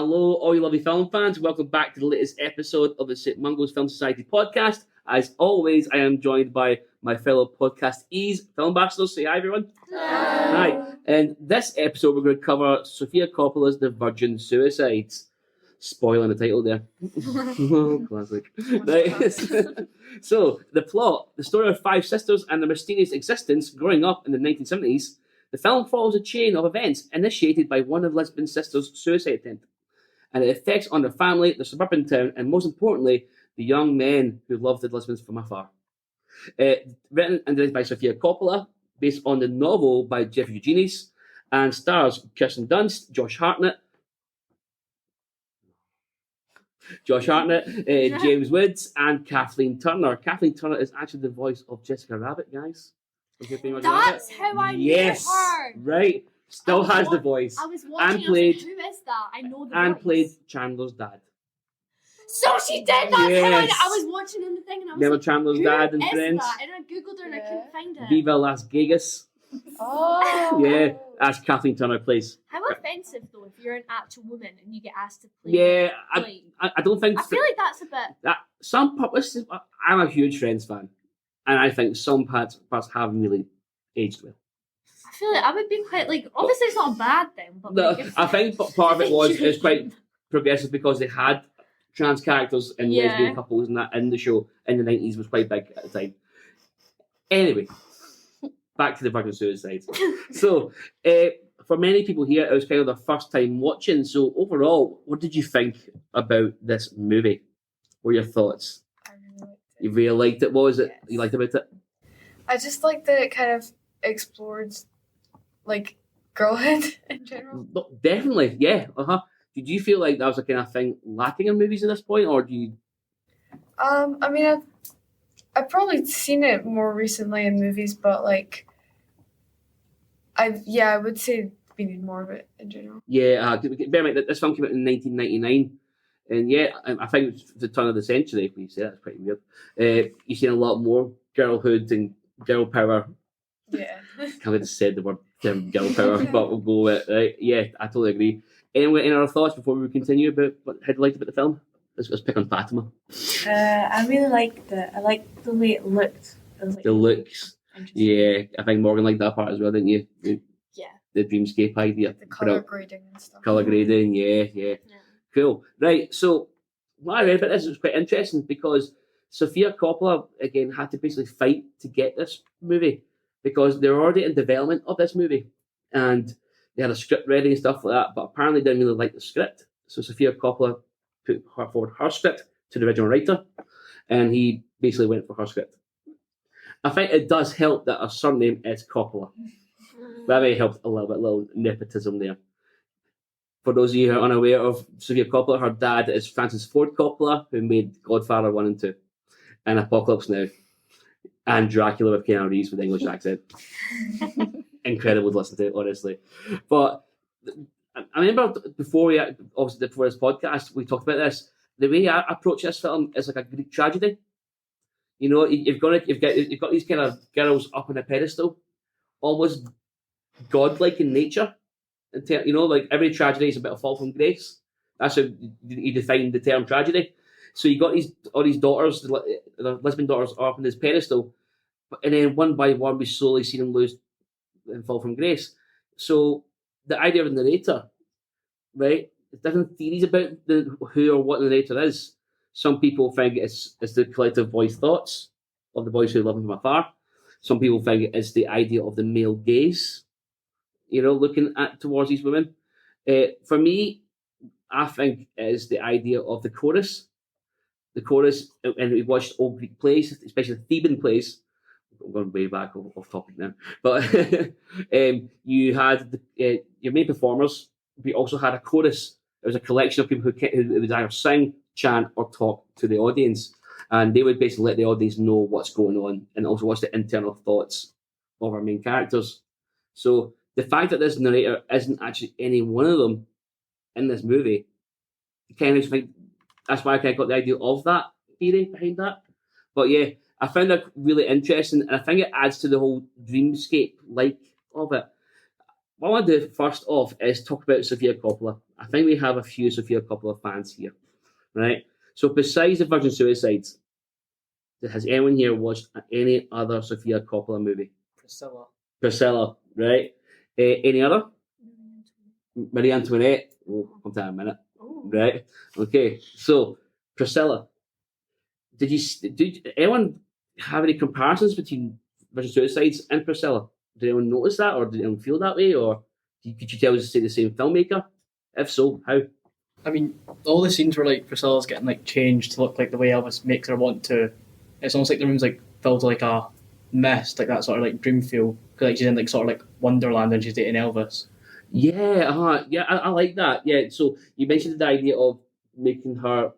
Hello, all you lovely film fans. Welcome back to the latest episode of the St. Mungo's Film Society podcast. As always, I am joined by my fellow podcastees, film ambassadors. Say hi, everyone. Hi. And this episode, we're going to cover Sofia Coppola's The Virgin Suicides. Spoiling the title there. Classic. Right. So, the plot, the story of five sisters and their mysterious existence growing up in the 1970s. The film follows a chain of events initiated by one of Lisbon's sisters' suicide attempt, and it affects on their family, the suburban town, and most importantly, the young men who loved the Lisbons from afar. Written and directed by Sofia Coppola, based on the novel by Jeffrey Eugenides, and stars Kirsten Dunst, Josh Hartnett, James Woods, and Kathleen Turner. Kathleen Turner is actually the voice of Jessica Rabbit, guys. That's how I knew her. Right. Still has the voice. I was watching and played, who is that? I know the and voice. Played Chandler's dad. So she did that. Yes. I was watching in the thing and I was Remember like, Chandler's who dad and is Friends? That? And I googled her and I couldn't find it. Viva Las Vegas. Oh. Yeah, that's Kathleen Turner plays. How offensive though if you're an actual woman and you get asked to play. Yeah, I don't think. I feel like that's a bit. Some parts. I'm a huge Friends fan, and I think some parts haven't really aged well. I feel like I would be quite like. Obviously, it's not a bad thing, but no, like I think part of it was quite progressive because they had trans characters and lesbian couples and that in the show in the 90s was quite big at the time. Anyway, back to the Virgin Suicides. So, for many people here, it was kind of their first time watching. So, overall, what did you think about this movie? What were your thoughts? I really liked it. You really liked it? What was it Yes. you liked about it? I just like that it kind of explored, like, girlhood in general. No, definitely, yeah. Did you feel like that was a kind of thing lacking in movies at this point, or do you? I mean, I've probably seen it more recently in movies, but like, I would say we need more of it in general. Yeah, bear in mind that this film came out in 1999, and yeah, I think it's the turn of the century. When you say that's pretty weird. You've seen a lot more girlhood and girl power. Yeah. Kind of just said the word girl power, but we'll go with it. Right? Yeah, I totally agree. Anyway, any other thoughts before we continue about how you liked about the film? Let's pick on Fatima. I really liked it. I liked the way it looked. It was, like, The looks. interesting. Yeah, I think Morgan liked that part as well, didn't you? Yeah. The dreamscape idea. The color grading and stuff. Colour grading, yeah. Cool. Right, so what I read about this was quite interesting because Sofia Coppola, again, had to basically fight to get this movie because they were already in development of this movie and they had a script ready and stuff like that, but apparently didn't really like the script. So Sofia Coppola put forward her script to the original writer and he basically went for her script. I think it does help that her surname is Coppola. That may help a little nepotism there. For those of you who are unaware of Sofia Coppola, her dad is Francis Ford Coppola, who made Godfather 1 and 2, and Apocalypse Now, and Dracula with Keanu Reeves with English accent. Incredible to listen to, honestly. But I remember before this podcast, we talked about this. The way I approach this film is like a Greek tragedy. You know, you've got these kind of girls up on a pedestal, almost godlike in nature. You know, like every tragedy is a bit of fall from grace. That's how you define the term tragedy. So you got all these daughters, the lesbian daughters, are up on this pedestal, and then one by one we slowly see them lose and fall from grace. So the idea of the narrator, right? There's different theories about who or what the narrator is. Some people think it's the collective boys' thoughts of the boys who love him from afar. Some people think it's the idea of the male gaze, you know, looking towards these women. For me, I think it is the idea of the chorus. The chorus, and we watched old Greek plays, especially the Theban plays. I'm going way back off topic now. But you had your main performers. We also had a chorus. It was a collection of people who would either sing, chant, or talk to the audience. And they would basically let the audience know what's going on and also what's the internal thoughts of our main characters. So the fact that this narrator isn't actually any one of them in this movie, kind of think that's why I kind of got the idea of that theory behind that. But yeah, I found that really interesting, and I think it adds to the whole dreamscape like of it. what I want to do first off is talk about Sofia Coppola. I think we have a few Sofia Coppola fans here, right? So besides the Virgin Suicides, has anyone here watched any other Sofia Coppola movie? Priscilla, right? Any other? Marie Antoinette. We'll come to that in a minute, right? Okay, so Priscilla. Did anyone have any comparisons between Virgin Suicides and Priscilla? Did anyone notice that, or did anyone feel that way, or could you tell us it's the same filmmaker? If so, how? I mean, all the scenes where like Priscilla's getting like changed to look like the way Elvis makes her want to. It's almost like the room's like filled with like a mist, like that sort of like dream feel. Because like she's in like sort of like Wonderland and she's dating Elvis. Yeah, yeah, I like that. Yeah, so you mentioned the idea of making her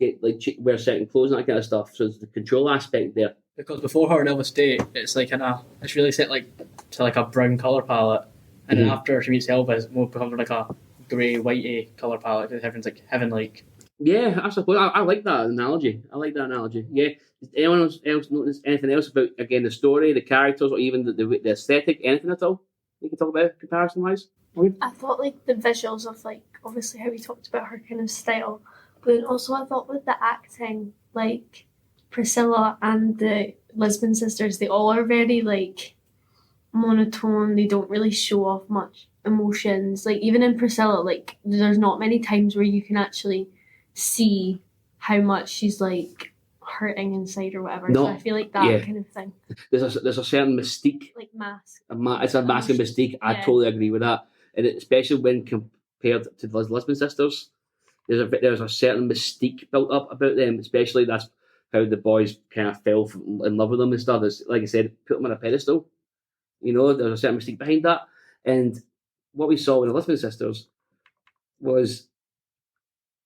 get like wear certain clothes and that kind of stuff. So there's the control aspect there. Because before her and Elvis date, it's like it's really set like to like a brown colour palette, and then after she meets Elvis, it becomes like a grey, whitey colour palette. Because everything's like heaven-like. Yeah, I suppose I like that analogy. Yeah. Did anyone else notice anything else about again the story, the characters, or even the aesthetic? Anything at all you can talk about comparison-wise? I thought like the visuals of like obviously how we talked about her kind of style, but then also I thought with the acting, like Priscilla and the Lisbon sisters, they all are very like monotone. They don't really show off much emotions. Like even in Priscilla, like there's not many times where you can actually see how much she's like hurting inside or whatever. No, so I feel like that kind of thing. There's a certain mystique. Like mask. It's a mask and mystique. I totally agree with that, and especially when compared to the Lisbon sisters, there's a certain mystique built up about them. Especially that's how the boys kind of fell in love with them and stuff. It's, like I said, put them on a pedestal. You know, there's a certain mystique behind that, and what we saw in the Lisbon sisters was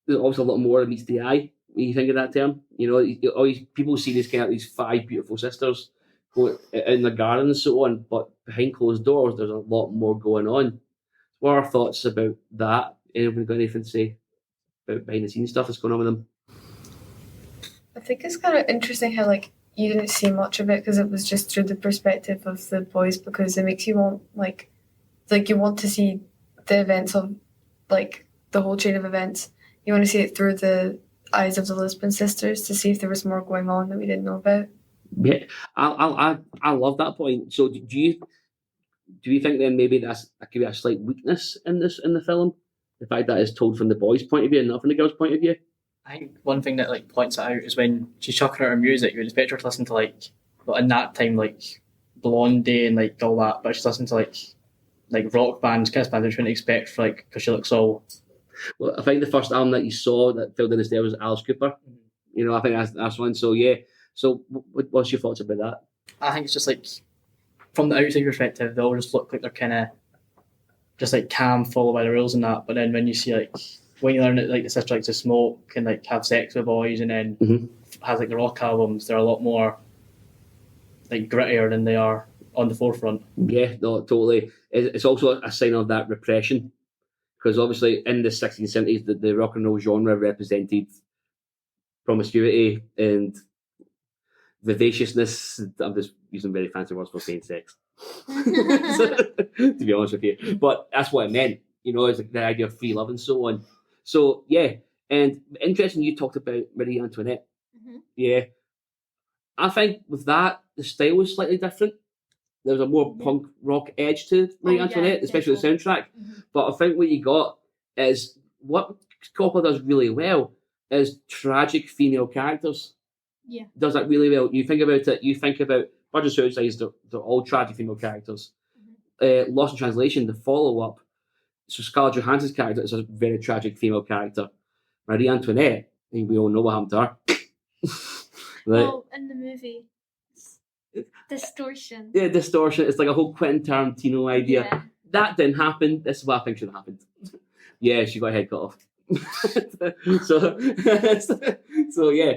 there's also a lot more that meets the eye when you think of that term. You know, all these people see these 5 beautiful sisters go in the garden and so on, but behind closed doors, there's a lot more going on. What are our thoughts about that? Anyone got anything to say about behind the scenes stuff that's going on with them? I think it's kind of interesting how like you didn't see much of it because it was just through the perspective of the boys, because it makes you want like you want to see the events of like the whole chain of events. You want to see it through the eyes of the Lisbon sisters to see if there was more going on that we didn't know about. Yeah, I love that point. So do you think then maybe that could be a slight weakness in the film, the fact that it's told from the boys' point of view and not from the girls' point of view? I think one thing that like points it out is when she's chucking out her music, you would expect her to listen to like in that time like Blondie and like all that, but she's listening to like rock bands, Kiss bands, which you wouldn't expect for like because she looks all. Well, I think the first album that you saw that filled in the stairs was Alice Cooper. You know, I think that's one. So yeah. So what's your thoughts about that? I think it's just like from the outside perspective, they all just look like they're kind of just like calm, follow by the rules and that. But then when you see like when you learn that like the sister likes to smoke and like have sex with boys and then has like the rock albums, they're a lot more like grittier than they are on the forefront. Yeah, no, totally. It's also a sign of that repression. Because obviously in the 1670s, the rock and roll genre represented promiscuity and vivaciousness. I'm just using very fancy words for saying sex, to be honest with you. But that's what it meant, you know, it's like the idea of free love and so on. So, yeah. And interesting, you talked about Marie Antoinette. Mm-hmm. Yeah. I think with that, the style was slightly different. There was a more punk rock edge to Marie Antoinette, especially the soundtrack. Mm-hmm. But I think what you got is what Coppola does really well is tragic female characters. Yeah. Does that really well. You think about it, you think about Virgin Suicides, they're all tragic female characters. Mm-hmm. Lost in Translation, the follow-up, so Scarlett Johansson's character is a very tragic female character. Marie Antoinette, I think we all know what happened to her. Well, in the movie, distortion. Yeah, distortion. It's like a whole Quentin Tarantino idea. Yeah. That didn't happen. This is what I think should have happened. Yeah, she got her head cut off. so yeah,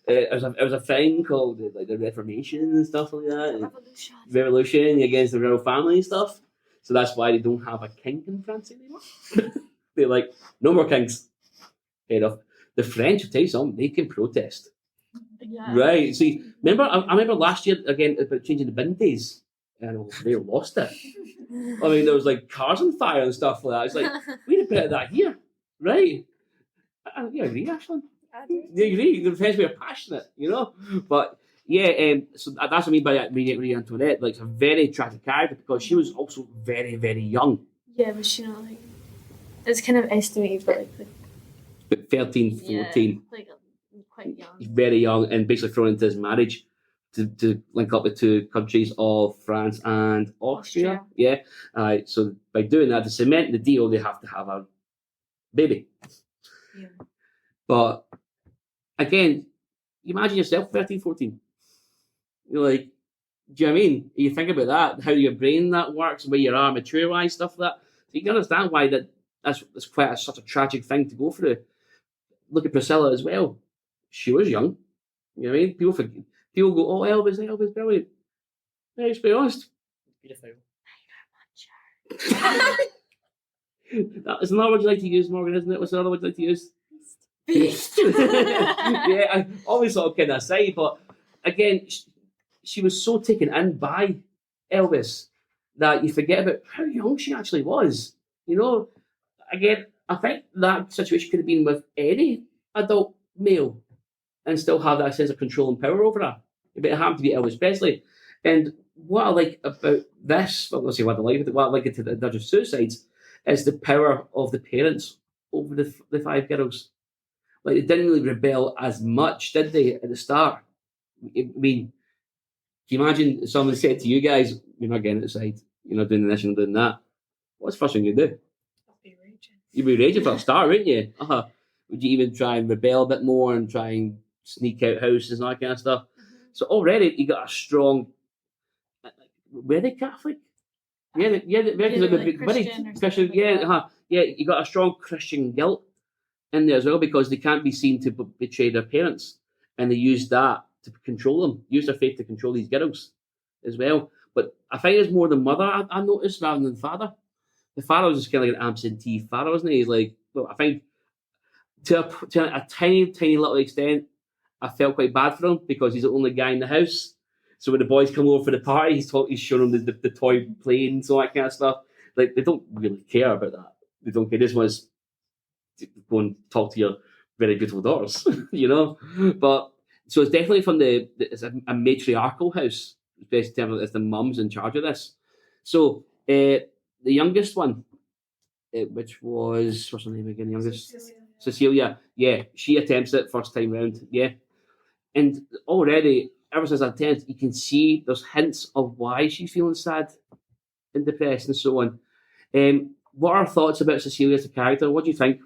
it was a thing called like the Reformation and stuff like that. Revolution against the royal family and stuff. So that's why they don't have a king in France anymore. They're like, no more kings. Head off. The French, I'll tell you something, they can protest. Yeah. Right. See, I remember last year again about changing the bin days, and they lost it. I mean, there was like cars on fire and stuff like that. It's like, we need a bit of that here, right? You agree, Ashlyn? I do. You agree? It depends if you're passionate, But yeah, so that's what I mean by that Marie Antoinette. Like, a very attractive character because she was also very, very young. Yeah, but she not like it's kind of estimated, but But 13, 14, quite young. very young, and basically thrown into this marriage to link up the two countries of France and Austria. Yeah. So by doing that, to cement the deal, they have to have a baby. Yeah. But again, you imagine yourself 13, 14. You're like, do you know what I mean? You think about that, how your brain that works, where you are mature-wise, stuff like that. So you can understand why that's quite such a tragic thing to go through. Look at Priscilla as well. She was young. You know what I mean? People go, oh, Elvis, brilliant. Yeah, let's be honest. Beautiful. That is another word you like to use, Morgan, isn't it? What's the other word you like to use? Beast. Yeah, I always sort of kind of say, but again, she was so taken in by Elvis that you forget about how young she actually was. Again, I think that situation could have been with any adult male and still have that sense of control and power over her. But it happened to be Elvis Presley. And what I like about this, well, let's say what I like, what I like to the Dodge of Suicides is the power of the parents over the five girls. Like, they didn't really rebel as much, did they, at the start? I mean, can you imagine if someone said to you guys, you're not getting outside, you're not doing this, you're not doing that. What's the first thing you'd do? I'd be raging. You'd be raging for a start, wouldn't you? Would you even try and rebel a bit more and try and sneak out houses and that kind of stuff? Mm-hmm. So already you got a strong. Were they Catholic? Yeah, Christian. Yeah, you got a strong Christian guilt in there as well because they can't be seen to betray their parents, and they use that to control them. Use their faith to control these girls as well. But I think it's more the mother I noticed rather than the father. The father was just kind of like an absentee father, wasn't he? He's like, well, I think to a tiny little extent, I felt quite bad for him because he's the only guy in the house. So when the boys come over for the party, he's showing them the toy planes, all that kind of stuff. Like, they don't really care about that. They don't care. This was to go and talk to your very beautiful daughters, But so it's definitely from it's a matriarchal house, especially in terms of it's the mums in charge of this. So the youngest one, which was, what's her name again? The youngest, Cecilia. Yeah, she attempts it first time round. Yeah, and already ever since that attempt, you can see there's hints of why she's feeling sad and depressed and so on. What are thoughts about Cecilia as a character? What do you think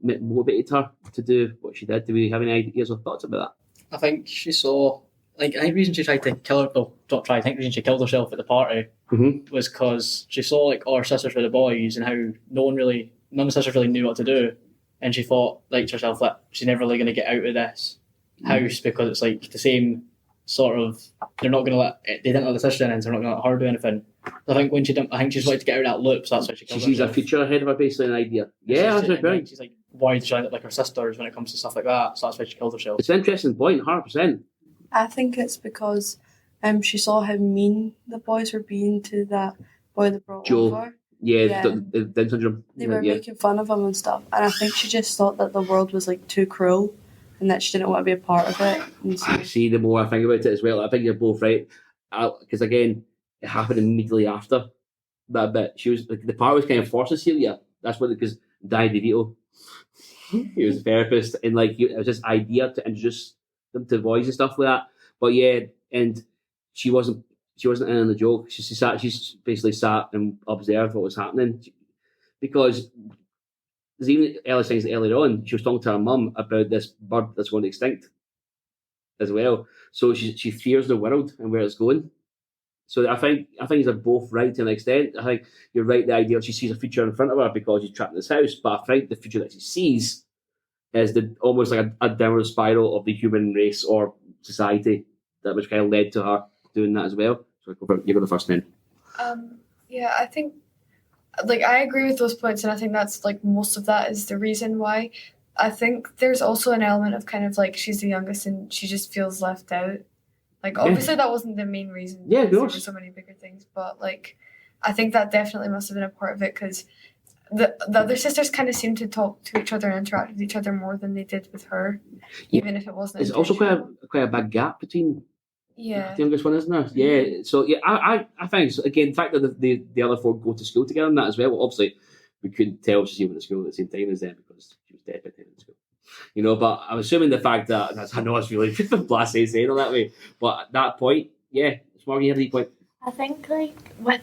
motivated her to do what she did? Do we have any ideas or thoughts about that? I think she saw, I think the reason she tried to kill her, I think the reason she killed herself at the party was because she saw all her sisters were the boys and how none of the sisters really knew what to do. And she thought, to herself, that she's never really going to get out of this house because it's the same sort of, they didn't let the sister in, so they're not going to let her do anything. I think I think she's wanted to get out of that loop, so that's why she killed herself. She sees a future ahead of her based on an idea. Yeah, that's right. She's worried to look like her sisters when it comes to stuff like that, so that's why she killed herself. It's an interesting point, 100%. I think it's because she saw how mean the boys were being to that boy that brought Joe. over. Yeah. The Down syndrome. They were making fun of him and stuff, and I think she just thought that the world was too cruel and that she didn't want to be a part of it. And so, see, the more I think about it as well, I think you're both right. Because again, it happened immediately after that bit. She was the part was kind of for Cecilia. That's what, because Danny DeVito, he was a therapist, and it was this idea to introduce them to boys and stuff like that. But yeah, and she wasn't in on the joke. She basically sat and observed what was happening, because there's even early signs earlier on. She was talking to her mum about this bird that's going extinct as well. So she fears the world and where it's going. So I think they're both right to an extent. I think you're right. The idea she sees a future in front of her because she's trapped in this house, but I think the future that she sees is almost like a downward spiral of the human race or society that which kind of led to her doing that as well. So you go the first then. Yeah, I think I agree with those points, and I think that's most of that is the reason why. I think there's also an element of kind of she's the youngest and she just feels left out. Obviously that wasn't the main reason. Yeah, of there course. were so many bigger things, but I think that definitely must have been a part of it, because the other sisters kind of seemed to talk to each other and interact with each other more than they did with her, even if it wasn't. There's also intentional. quite a big gap between Yeah. the youngest one, isn't there? Yeah. So yeah, I think so. Again, the fact that the other four go to school together and that as well. Well, obviously, we couldn't tell she went to school at the same time as them because she was dead by the time in school. You know, but I'm assuming the fact that I know it's really blasé saying all that way, but at that point, yeah, it's more you have the point. I think like with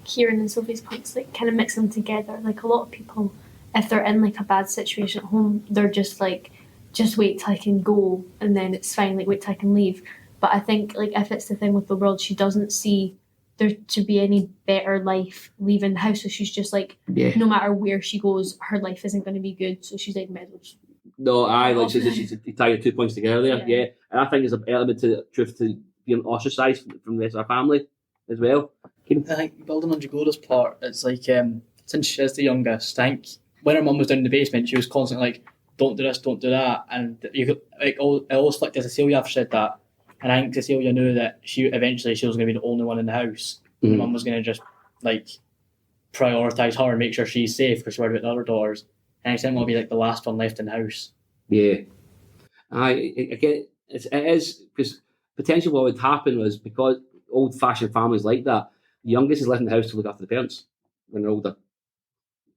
Kieran and Sophie's points, like kind of mix them together. Like a lot of people, if they're in like a bad situation at home, they're just like, just wait till I can go and then it's fine. Like wait till I can leave. But I think like if it's the thing with the world, she doesn't see there to be any better life leaving the house. So she's just like, no matter where she goes, her life isn't going to be good. So she's like, medals. No, like she's tied 2 points together there. Yeah. And I think there's an element to truth to being ostracised from the rest of her family as well. I think building on Jagoda's part, it's like since she is the youngest, I think when her mum was down in the basement, she was constantly like, "Don't do this, don't do that," and you could like it always flicked to Cecilia after said that, and I think Cecilia knew that she was going to be the only one in the house. Mm-hmm. The mum was going to just like prioritise her and make sure she's safe because she worried about the other daughters. And I didn't want to be like the last one left in the house. Yeah, I get it is because potentially what would happen was because old-fashioned families like that, the youngest is left in the house to look after the parents when they're older.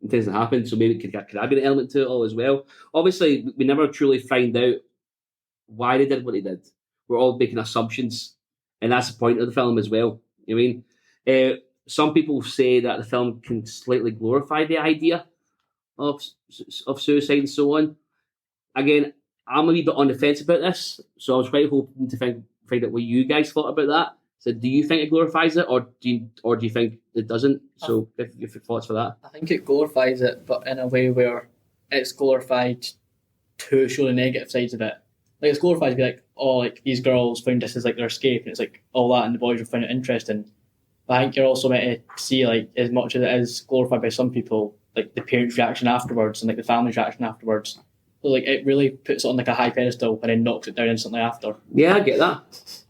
It doesn't happen, so maybe could that be an element to it all as well? Obviously, we never truly find out why they did what they did. We're all making assumptions, and that's the point of the film as well. You know what I mean? Some people say that the film can slightly glorify the idea of suicide and so on. Again, I'm a wee bit on the fence about this, so I was quite hoping to find out what you guys thought about that. So, do you think it glorifies it, or do you think it doesn't? So, if your thoughts for that, I think it glorifies it, but in a way where it's glorified to show the negative sides of it. Like it's glorified to be like, oh, like these girls found this as like their escape, and it's like all that, and the boys will find it interesting. But I think you're also meant to see like as much as it is glorified by some people, like the parents' reaction afterwards and like the family's reaction afterwards. So like it really puts it on like a high pedestal and then knocks it down instantly after. Yeah, I get that.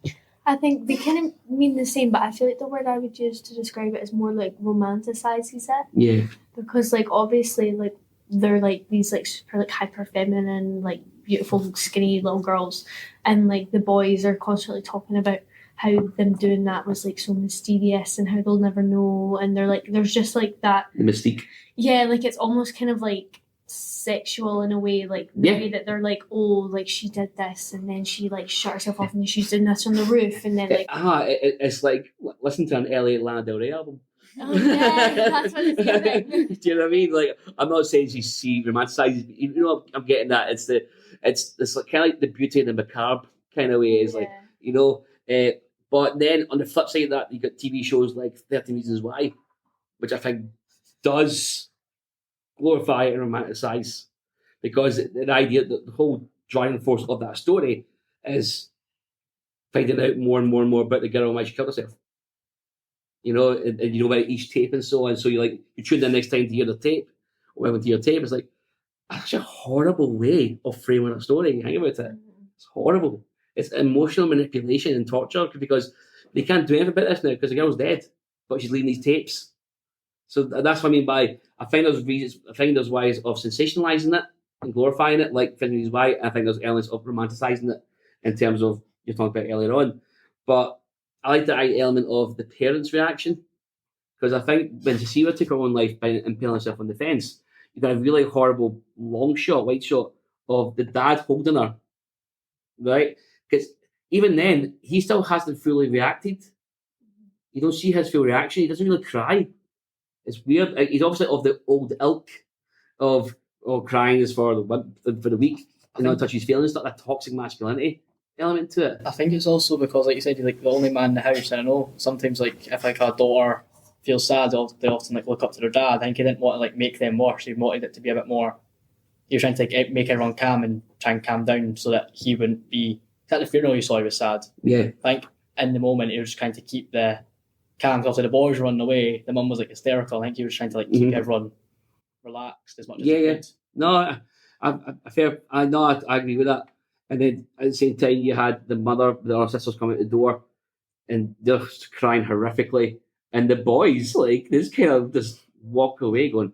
I think they kind of mean the same, but I feel like the word I would use to describe it is more like romanticizes it. Yeah. Because like obviously like they're like these like super like hyper feminine, like beautiful skinny little girls, and like the boys are constantly talking about how them doing that was like so mysterious and how they'll never know, and they're like there's just like that the mystique. Yeah, like it's almost kind of like sexual in a way, like the way that they're like, oh, like she did this and then she like shut herself off and then she's doing this on the roof and then like it's like listen to an LA Lana Del Rey album. Oh yeah, that's what it's giving. Do you know what I mean? Like I'm not saying she romanticizes, but you know I'm getting that it's like kind of like the beauty and the macabre kind of way is like you know. But then on the flip side of that, you got TV shows like 13 Reasons Why, which I think does glorify and romanticize, because the idea that the whole driving force of that story is finding out more and more and more about the girl and why she killed herself. You know, and you know about each tape and so on. So you tune in next time to hear the tape, or went to your tape. It's like that's a horrible way of framing a story. Hang about it. It's horrible. It's emotional manipulation and torture because they can't do anything about this now because the girl's dead, but she's leaving these tapes. So that's what I mean by I find there's ways of sensationalizing it and glorifying it, like 15 Reasons Why. I think there's elements of romanticizing it in terms of you're talking about earlier on. But I like the element of the parents' reaction because I think when Cecilia took her own life by impaling herself on the fence, you got a really horrible long shot, wide shot of the dad holding her, right? Because even then, he still hasn't fully reacted. You don't see his full reaction. He doesn't really cry. It's weird. He's obviously of the old ilk of crying is for the weak and not touch his feelings. Not that toxic masculinity element to it. I think it's also because, like you said, you're like the only man in the house. And I know sometimes, like if like a daughter feels sad, they often like look up to their dad. I think he didn't want to like make them worse. He wanted it to be a bit more. He was trying to like make everyone calm and try and calm down so that he wouldn't be. At the funeral, you saw he was sad. Yeah. I think in the moment he was just trying to keep the calm. Because the boys were running away, the mum was like hysterical. I think he was trying to like keep everyone relaxed as much as he could. No, I agree with that. And then at the same time, you had the other sisters coming out the door, and they're crying horrifically. And the boys, like, this kind of just walk away going,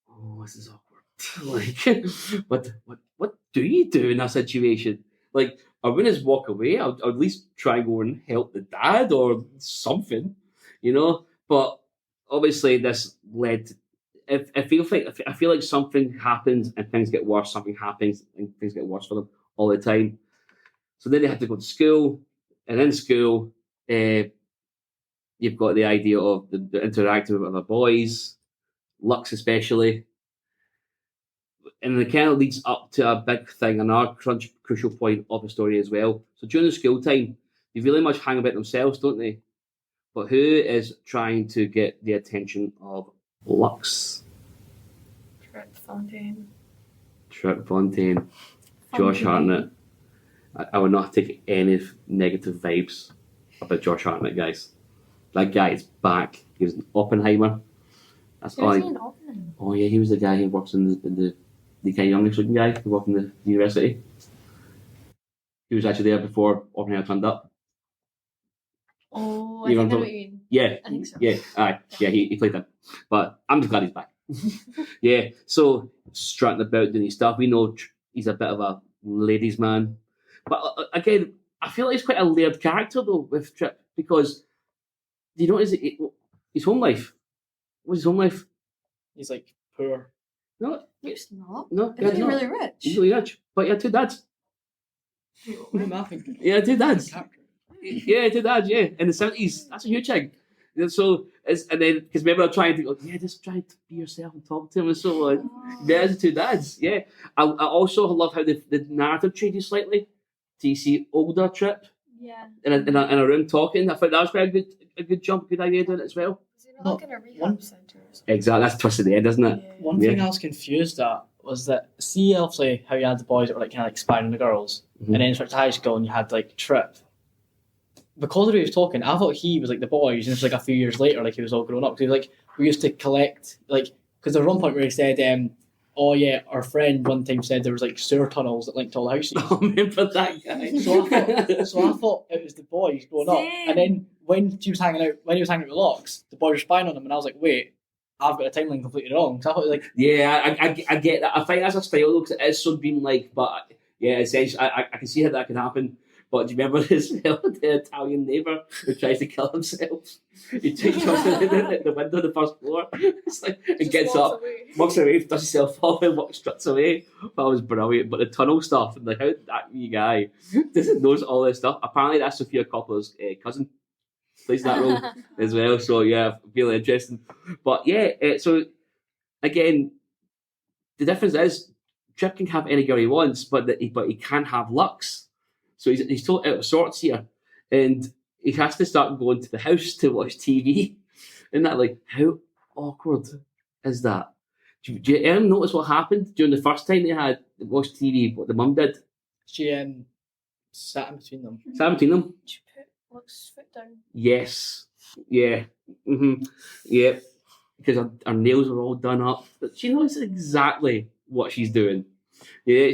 oh, this is awkward. Like, what do you do in that situation? Like, I wouldn't just walk away. I'd at least try and go and help the dad or something, you know? But obviously this led to, I feel like something happens and things get worse, something happens and things get worse for them all the time. So then they have to go to school, and in school, you've got the idea of the interacting with other boys, Lux especially. And it kind of leads up to a big thing, another crucial point of the story as well. So during the school time, they really much hang about themselves, don't they? But who is trying to get the attention of Lux? Trip Fontaine. Josh Hartnett. I would not take any negative vibes about Josh Hartnett, guys. That guy is back. He was in Oppenheimer. That's all. Oh yeah, he was the guy who works in the kind of youngish looking guy who worked in the university. He was actually there before Oppenheimer turned up. Oh, I think I know what you mean. Yeah, I think so. Yeah, he played that. But I'm just glad he's back. Yeah, so strutting about doing his stuff. We know he's a bit of a ladies' man. But again, I feel like he's quite a layered character though with Trip, because do you notice his home life? What's his home life? He's like poor. No, It's not. no, Isn't he not. really rich? He's really rich. But he had two dads. Nothing. Yeah, two dads. Yeah, two dads. Yeah, in the 70s. That's a huge thing. And so, and then because remember, I'm trying to go. Yeah, just try to be yourself and talk to him and so on. There's the two dads. Yeah, I also love how the narrative changes slightly. So you see older Trip Yeah. in a room talking. I thought that was quite a good jump, good idea doing it as well. Was he not like in a rehab centre or something? Exactly, that's twisted the end, isn't it? Yeah. One thing I was confused at was that, see, obviously, how you had the boys that were like kind of like spying on the girls, Mhm. and then in high school, and you had like Trip. Because of the way he was talking, I thought he was like the boys, and it's like a few years later, like he was all grown up. Because he was like, we used to collect, like, because there was one point where he said, oh yeah, our friend one time said there was like sewer tunnels that linked all the houses. I remember that guy. So I thought it was the boys growing up. And then when he was hanging out with Lux, the boys were spying on him, and I was like, wait, I've got a timeline completely wrong. So I thought it was like, Yeah, I get that. I think that's a style though, because it is so dreamlike. But yeah, essentially, I can see how that can happen. But do you remember as well the Italian neighbour who tries to kill himself? He jumps in the window of the first floor. It's like and gets up, walks away, dust himself off, and struts away. That was brilliant. But the tunnel stuff and like how that wee guy knows all this stuff. Apparently, that's Sofia Coppola's cousin. Plays that role as well. So yeah, really interesting. But yeah, so again, the difference is Trip can have any girl he wants, but he can't have Lux. So he's totally out of sorts here, and he has to start going to the house to watch TV. And that, like, how awkward is that? Do you ever notice what happened during the first time they had watched TV? What the mum did? she sat in between them. Sat between them. Did you put Lux's foot down? Yes. Yeah. Yeah. Because her nails are all done up, but she knows exactly what she's doing. Yeah,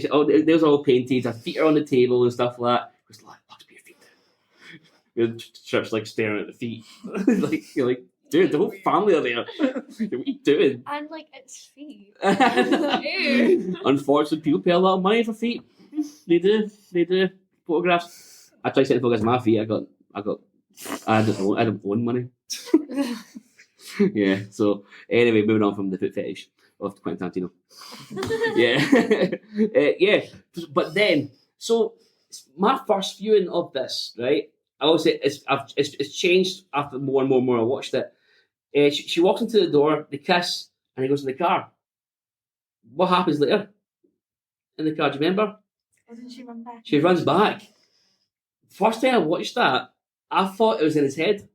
nails are all painted. Her feet are on the table and stuff like that. Goes, like, put your feet down. Trip's like staring at the feet. you're like, dude, the whole family are there. What are you doing? And like its feet. Unfortunately, people pay a lot of money for feet. They do. Photographs. I tried setting photographs of my feet. I don't own money. Yeah. So anyway, moving on from the foot fetish of Quentin Tarantino. Yeah. Yeah. But then, so my first viewing of this, right? I always say it's changed after more and more I watched it. She walks into the door, they kiss, and he goes in the car. What happens later in the car? Do you remember? Doesn't she run back? She runs back. First time I watched that, I thought it was in his head.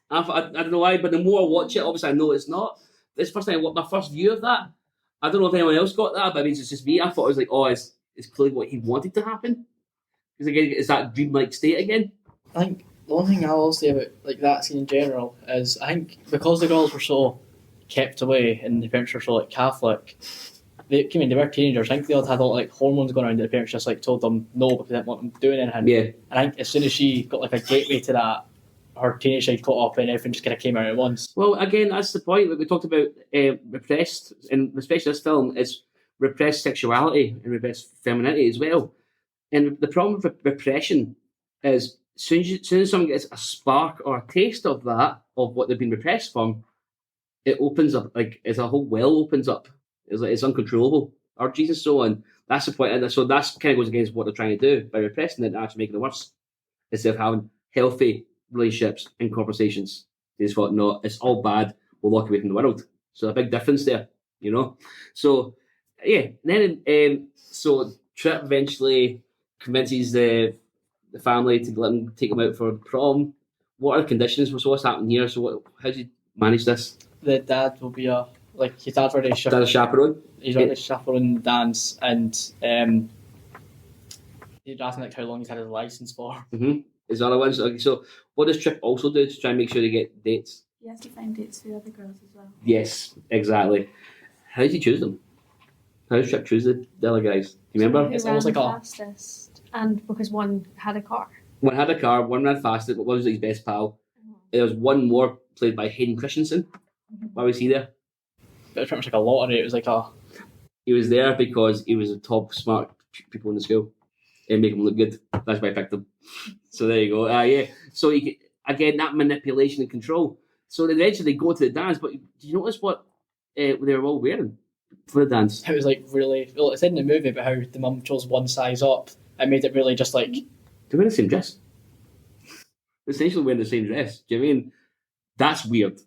I don't know why, but the more I watch it, obviously I know it's not. This first time, my first view of that, I don't know if anyone else got that, but maybe it's just me. I thought it was like, oh, it's clearly what he wanted to happen. Because again, it's that dreamlike state again. I think the one thing I will say about like that scene in general is I think because the girls were so kept away and the parents were so like Catholic, they were teenagers. I think they all had all like hormones going around. The parents just like told them no because they didn't want them doing anything. Yeah. And I think as soon as she got like a gateway to that, her teenage side caught up and everything just kind of came out at once. Well, again, that's the point. Like we talked about repressed, and especially this film, is repressed sexuality and repressed femininity as well. And the problem with repression is soon as someone gets a spark or a taste of that, of what they've been repressed from, it opens up, like, as a whole well opens up. It's like, it's uncontrollable. Urges and so on. That's the point. And so that's kind of goes against what they're trying to do by repressing it and actually making it worse. Instead of having healthy relationships and conversations. They just thought, no, it's all bad. We'll walk away from the world. So a big difference there, you know? So, yeah. And then, so Trip eventually convinces the family to let him take him out for prom. What are the conditions? So what's happening here? So how do you manage this? The dad will be his dad's already Is that a chaperone? He's already chaperoning the dance, and he's asking like how long he's had his license for. Mm-hmm. Is there other ones? Okay, so what does Trip also do to try and make sure they get dates? You have to find dates for the other girls as well. Yes, exactly. How does he choose them? How does Trip choose the other guys? Do you remember? It's almost like a fastest, and because one had a car. One had a car, one ran fastest, but one was his best pal. There was one more played by Hayden Christensen. Why was he there? It was pretty much like a lottery. It was like a... He was there because he was the top smart people in the school and make him look good. That's why I picked him. So there you go. Yeah. So again, that manipulation and control. So eventually they go to the dance, but do you notice what they were all wearing for the dance? It was like really... Well, it's in the movie, but how the mum chose one size up. It made it really just like... They're wearing the same dress. Essentially wearing the same dress. Do you know what I mean? That's weird.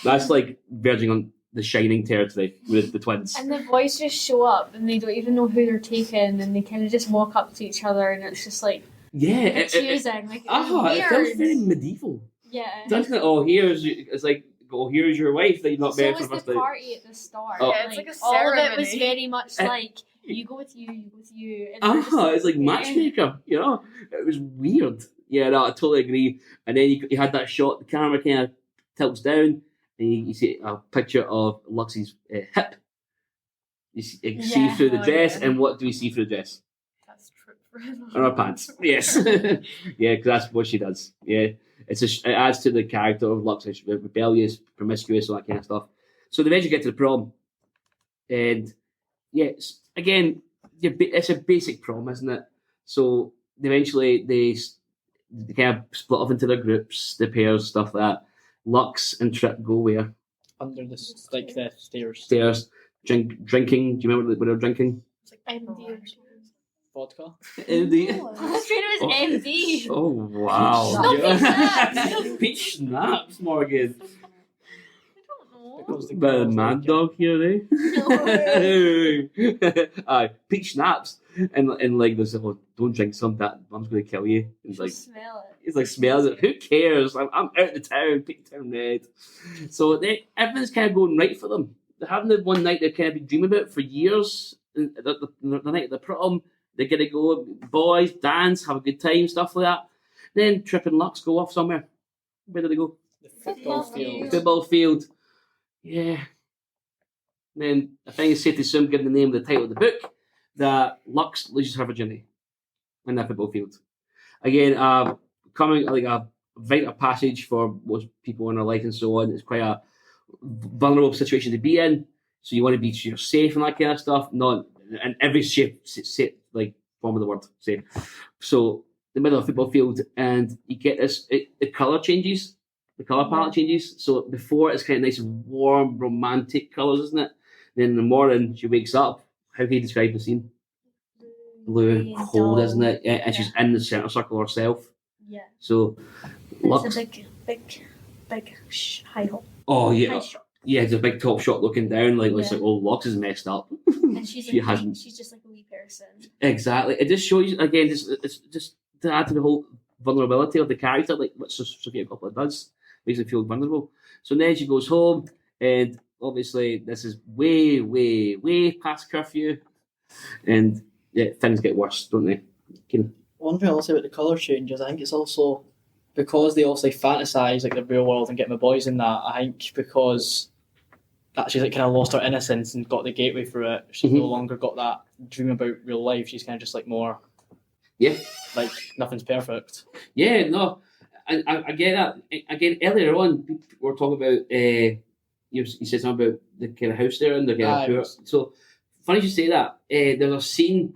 That's like verging on the Shining territory with the twins. And the boys just show up and they don't even know who they're taking, and they kind of just walk up to each other, and it's just like confusing. Like it feels very medieval. Yeah. Doesn't it? Here's your wife that you're not married for So the was first the time. party at the start. Oh. Yeah, it's like a all of it was ceremony. very much like you go with you, you go with you. And they're just It's like matchmaker, you know? It was weird. Yeah, no, I totally agree. And then you had that shot, the camera kind of tilts down, and you see a picture of Luxie's hip. You see through the dress, and what do we see through the dress? That's true. On her pants. Yes. Yeah, because that's what she does. Yeah. It adds to the character of Lux, rebellious, promiscuous, all that kind of stuff. So they eventually get to the prom. And, yes, again, it's a basic prom, isn't it? So eventually they kind of split off into their groups, the pairs, stuff like that. Lux and Trip go where? Under the stairs. Stairs. Drinking. Do you remember when they were drinking? It's like MD or something. Vodka. MD. I was afraid it was MD. Oh, wow. Peach schnapps. Peach schnapps, Morgan. I don't know. Because The mad dog here, eh? Peach schnapps. And like, there's don't drink some, that mum's going to kill you. And like, Smell it. he's like, smells it. Who cares? I'm out of the town, Peak Town Red. So everything's kind of going right for them. They're having the one night they've kind of been dreaming about for years. The night of the prom, they're going to go, boys, dance, have a good time, stuff like that. Then Trip and Lux go off somewhere. Where do they go? The football field. Football field. Yeah. Then I think it's safe to assume, given the name of the title of the book, that Lux loses her virginity in that football field. Again, coming like a rite of passage for most people in their life and so on. It's quite a vulnerable situation to be in. So you want to be safe and that kind of stuff. Not in every shape, like form of the word, safe. So the middle of the football field, and you get this. The color changes. The color palette changes. So before it's kind of nice and warm, romantic colors, isn't it? Then in the morning she wakes up. How can you describe the scene? Blue and cold, dull. isn't it? Yeah, and she's in the centre circle herself. Yeah. So, It's a big high hole. oh High yeah, shot. yeah, it's a big top shot looking down, like it's Yeah. like, oh, Lux is messed up. And she's She hasn't. She's just like a wee person. Exactly. It just shows you again. It's just to add to the whole vulnerability of the character, like what Sofia Coppola does, makes her feel vulnerable. So then she goes home, and obviously this is way, way, way past curfew, and yeah, things get worse, don't they? One thing I'll say about the colour changes, I think it's also because they also fantasise like the real world and get my boys in that. I think because that she's like kind of lost her innocence and got the gateway through it. She's no longer got that dream about real life. She's kind of just like more, Yeah. like nothing's perfect. Yeah, no, I get that. Again, earlier on, we were talking about, you said something about the kind of house there and the kind of poor. So, funny you say that. There's a scene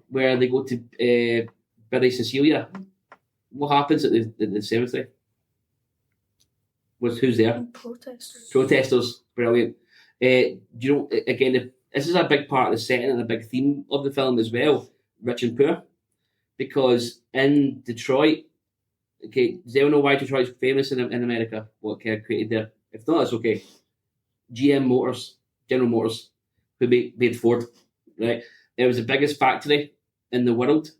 where they go to bury Cecilia. What happens at the cemetery? Who's there? Protesters. Brilliant. Again, this is a big part of the setting and a big theme of the film as well, rich and poor. Because in Detroit, okay, does anyone know why Detroit's famous in America? What kind of created there? If not, it's okay. GM Motors, General Motors, who made Ford, right? It was the biggest factory in the world.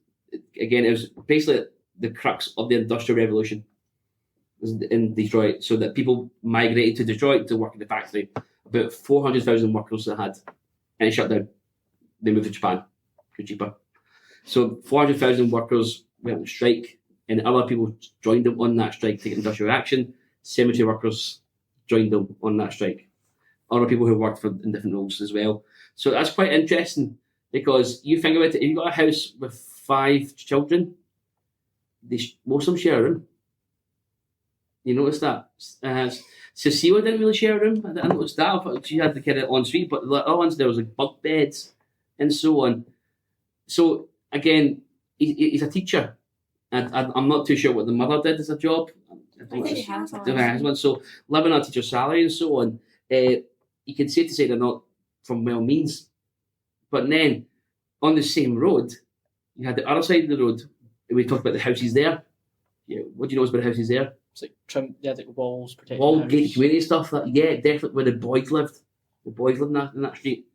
Again, it was basically the crux of the Industrial Revolution in Detroit, so that people migrated to Detroit to work in the factory. About 400,000 workers they had, and it shut down. They moved to Japan, because cheaper. So 400,000 workers went on strike, and other people joined them on that strike to take industrial action. Cemetery workers joined them on that strike. Other people who worked in different roles as well. So that's quite interesting, because you think about it, if you've got a house with 5 children, most of them share a room. You notice that? Cecilia didn't really share a room. I noticed that. I thought she had the kind of ensuite, but the other ones, there was like bunk beds and so on. So again, he's a teacher, and I'm not too sure what the mother did as a job. I think she has one. So living on a teacher's salary and so on, you can say they're not from well means. But then on the same road, you had the other side of the road. We talked about the houses there. Yeah, what do you know about the houses there? It's like trim, like walls protecting. Wall gated community stuff. Definitely where the boys lived. The boys lived in that street,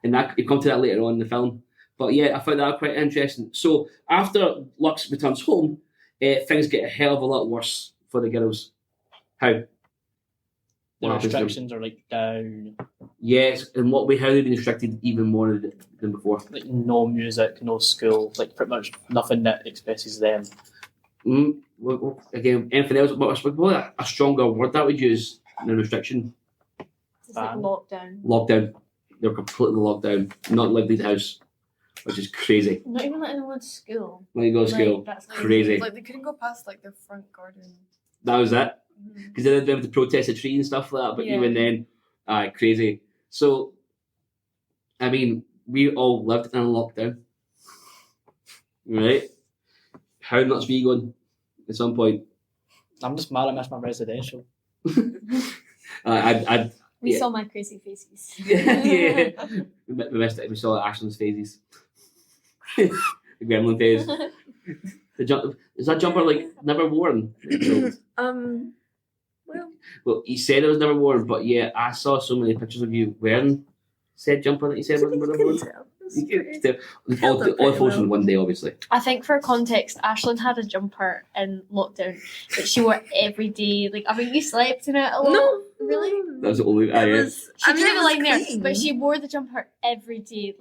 and that you come to that later on in the film. But yeah, I found that quite interesting. So after Lux returns home, things get a hell of a lot worse for the girls. How? The restrictions are like down. Yes, and how they've been restricted even more than before. Like no music, no school, like pretty much nothing that expresses them. Well, again, anything else? But probably a stronger word that would use than restriction. It's like lockdown. Lockdown. They're completely locked down. Not living in the house, which is crazy. Not even letting them go to school. When you go to school, that's crazy. Like they couldn't go past like their front garden. That was it. Because they didn't have to protest a tree and stuff like that. But even then, crazy. So, I mean, we all lived in a lockdown, right? How nuts were you going at some point? I'm just mad I missed my residential. We saw my crazy faces. Yeah. We missed it. We saw Ashland's phases. The gremlin phase. Is that jumper never worn? Well, he said it was never worn, but yeah, I saw so many pictures of you wearing said jumper that he said wasn't worn. All the photos in one day, obviously. I think for context, Ashland had a jumper in lockdown that she wore every day. I think you slept in it a lot. No, really? That was the only. She didn't even like there, but she wore the jumper every day.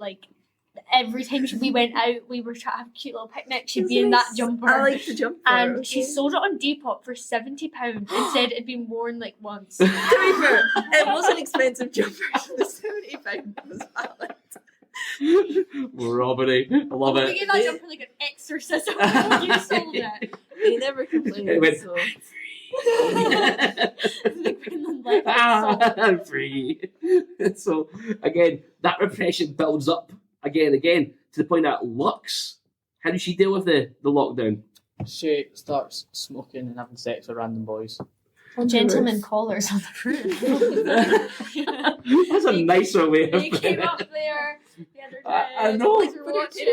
Every time we went out, we were trying to have a cute little picnic. She'd be in that jumper. I like the jumper. And she sold it on Depop for £70 and said it'd been worn once. To be fair, it was an expensive jumper. The £70 was valid. Robbery. I love it. We gave that jumper an exorcism. You sold it. They never complained. It went, so. Free. So again, that repression builds up again to the point that Lux, how does she deal with the lockdown? She starts smoking and having sex with random boys. Gentlemen callers on the roof. That's a nicer way of They came up there the other day. I know. We were watching.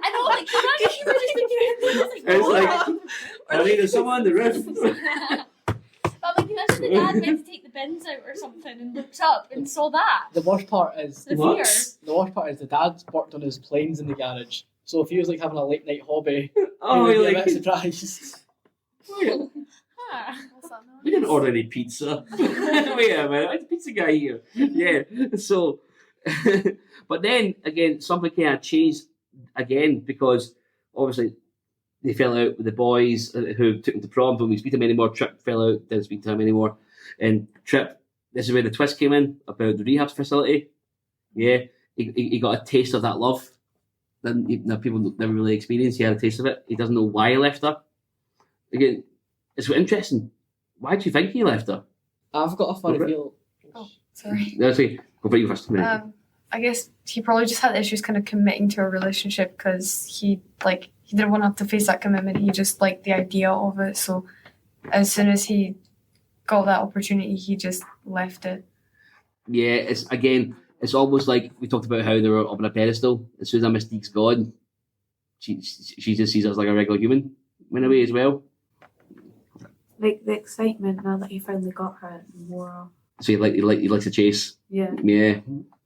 I know, you were just thinking. I mean, there's someone on the roof. But imagine the dad went to take the bins out or something and looked up and saw that. The worst part is The fear. The worst part is the dad worked on his planes in the garage. So if he was having a late night hobby, he Oh, would be you're a bit surprised. We didn't order any pizza. Wait a minute, it's a pizza guy here. Yeah, so, but then again, something kind of changed again because obviously they fell out with the boys who took him to prom, but we speak to him anymore. Trip fell out, didn't speak to him anymore. And Trip, this is where the twist came in about the rehab facility. Yeah, he got a taste of that love that people never really experienced. He had a taste of it. He doesn't know why he left her. again, it's interesting. Why do you think he left her? I've got a funny Go for it. feel. Sorry. Let's see. Go for you first. I guess he probably just had issues kind of committing to a relationship because he didn't want to have to face that commitment. He just liked the idea of it. So as soon as he got that opportunity, he just left it. Yeah, it's almost like we talked about how they were up on a pedestal. As soon as that Mystique's gone, she just sees us like a regular human in a way as well. Like the excitement now that he finally got her more. So he likes to chase. Yeah. Yeah.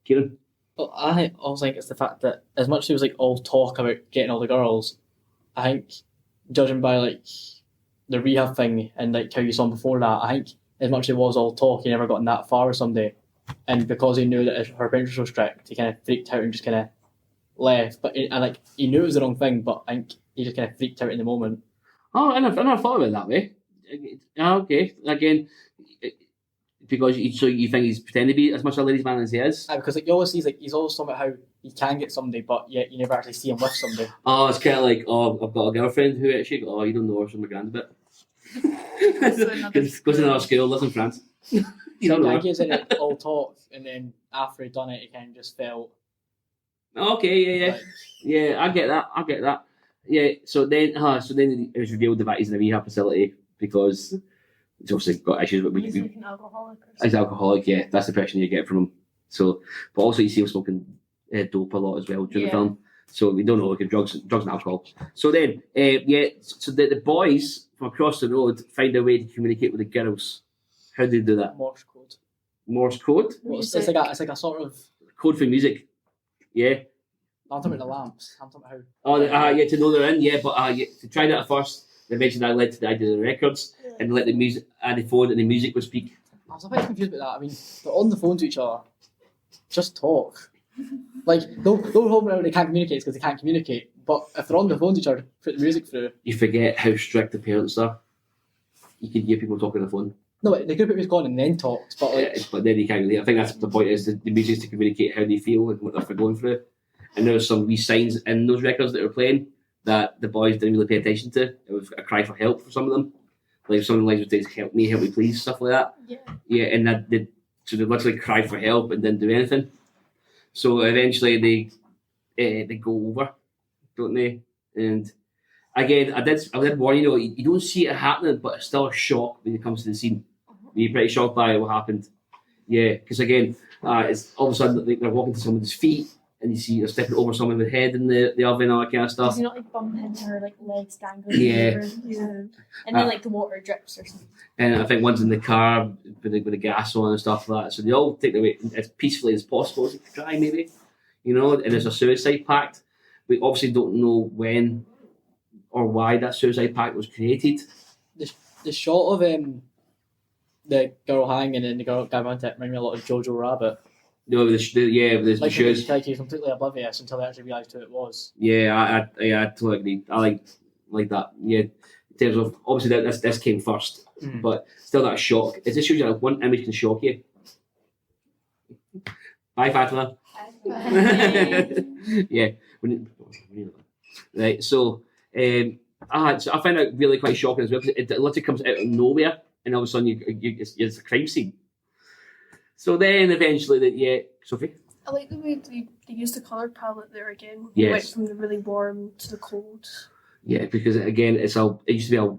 Kieran? Well, I also think it's the fact that as much as it was like all talk about getting all the girls, I think judging by like the rehab thing and like how you saw him before that, I think as much as it was all talk, he never gotten that far with somebody. And because he knew that her parents were so strict, he kind of freaked out and just kind of left. But he knew it was the wrong thing, but I think he just kind of freaked out in the moment. Oh, I never thought of it that way. Okay. Again, because you think he's pretending to be as much a ladies' man as he is? Because like you always see he's always talking about how he can get somebody, but yet you never actually see him with somebody. Oh, it's kind of like, I've got a girlfriend who actually, you don't know her, so my grand a bit. Goes to another school, lives in France. You don't know I her. think he was in it all talk, and then after he'd done it, he kind of just felt. Okay, yeah. Like, Yeah, I get that. Yeah, so then it was revealed that he's in a rehab facility because he's obviously got issues with He's like an alcoholic or he's something. alcoholic. Yeah, that's the impression you get from him. So, but also you see him smoking dope a lot as well during the film. So we don't know like drugs and alcohol. So then, so the boys from across the road find a way to communicate with the girls. How do they do that? Morse code. Morse code? Well, it's like a sort of. Code for music. Yeah. I'm talking about the lamps. I'm talking about Oh, to know they're in, yeah, but to try that at first, they mentioned that led to the idea of the records and let the music and the phone and the music would speak. I was a bit confused about that. I mean, they're on the phone to each other. Just talk. Like, don't hold me out when they can't communicate because they can't communicate. But if they're on the phone to each other, put the music through. You forget how strict the parents are. You can hear people talking on the phone. No, they could put music on and then talk. But like, But then you can't really. I think that's the point is the music to communicate how they feel and what they're going through. And there were some wee signs in those records that were playing that the boys didn't really pay attention to. It was a cry for help for some of them. Like some of the lines would say, help me please, stuff like that. Yeah, and they literally cried for help and didn't do anything. So eventually they go over, don't they? And again, I did warn you don't see it happening, but it's still a shock when it comes to the scene. You're pretty shocked by what happened. Yeah, because again, it's all of a sudden they're walking to someone's feet, and you see they're stepping over someone with head in the oven and all that kind of stuff. Does he not like bump into her like legs dangling? Yeah. And then like the water drips or something. And I think one's in the car with the gas on and stuff like that. So they all take their way as peacefully as possible to try, maybe. And there's a suicide pact. We obviously don't know when or why that suicide pact was created. the shot of the girl hanging and the girl going into it reminded me a lot of Jojo Rabbit. No, with the Like shoes. he's completely oblivious until they actually realised who it was. Yeah, I totally agree. I like that. Yeah, in terms of obviously this came first, but still that shock. It just shows you one image can shock you. Bye, Fatima. Yeah. Right. So, I find it really quite shocking as well because it literally comes out of nowhere, and all of a sudden it's a crime scene. So then eventually, Sophie. I like the way they used the colour palette there again. Yes. Went from the really warm to the cold. Yeah, because again, it used to be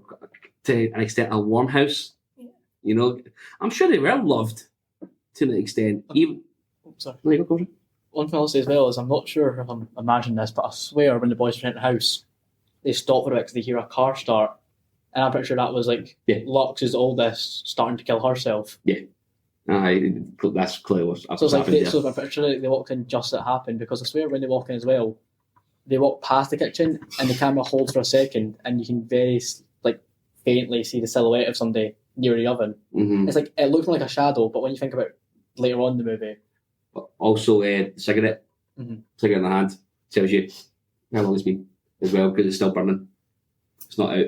to an extent a warm house. Yeah. I'm sure they were loved to an extent. Even Sorry. no, you go, Gordon. One thing I'll say as well is I'm not sure if I'm imagining this, but I swear when the boys went in the house, they stop for a bit because they hear a car start, and I'm pretty sure that was like Lux's oldest starting to kill herself. Yeah. That's clear. So it's like so I'm pretty sure they walked in just as it happened because I swear when they walk in as well, they walk past the kitchen and the camera holds for a second and you can very faintly see the silhouette of somebody near the oven. Mm-hmm. It's like it looks like a shadow, but when you think about later on in the movie, But also, cigarette, cigarette in the hand tells you how long it's been as well because it's still burning. It's not out,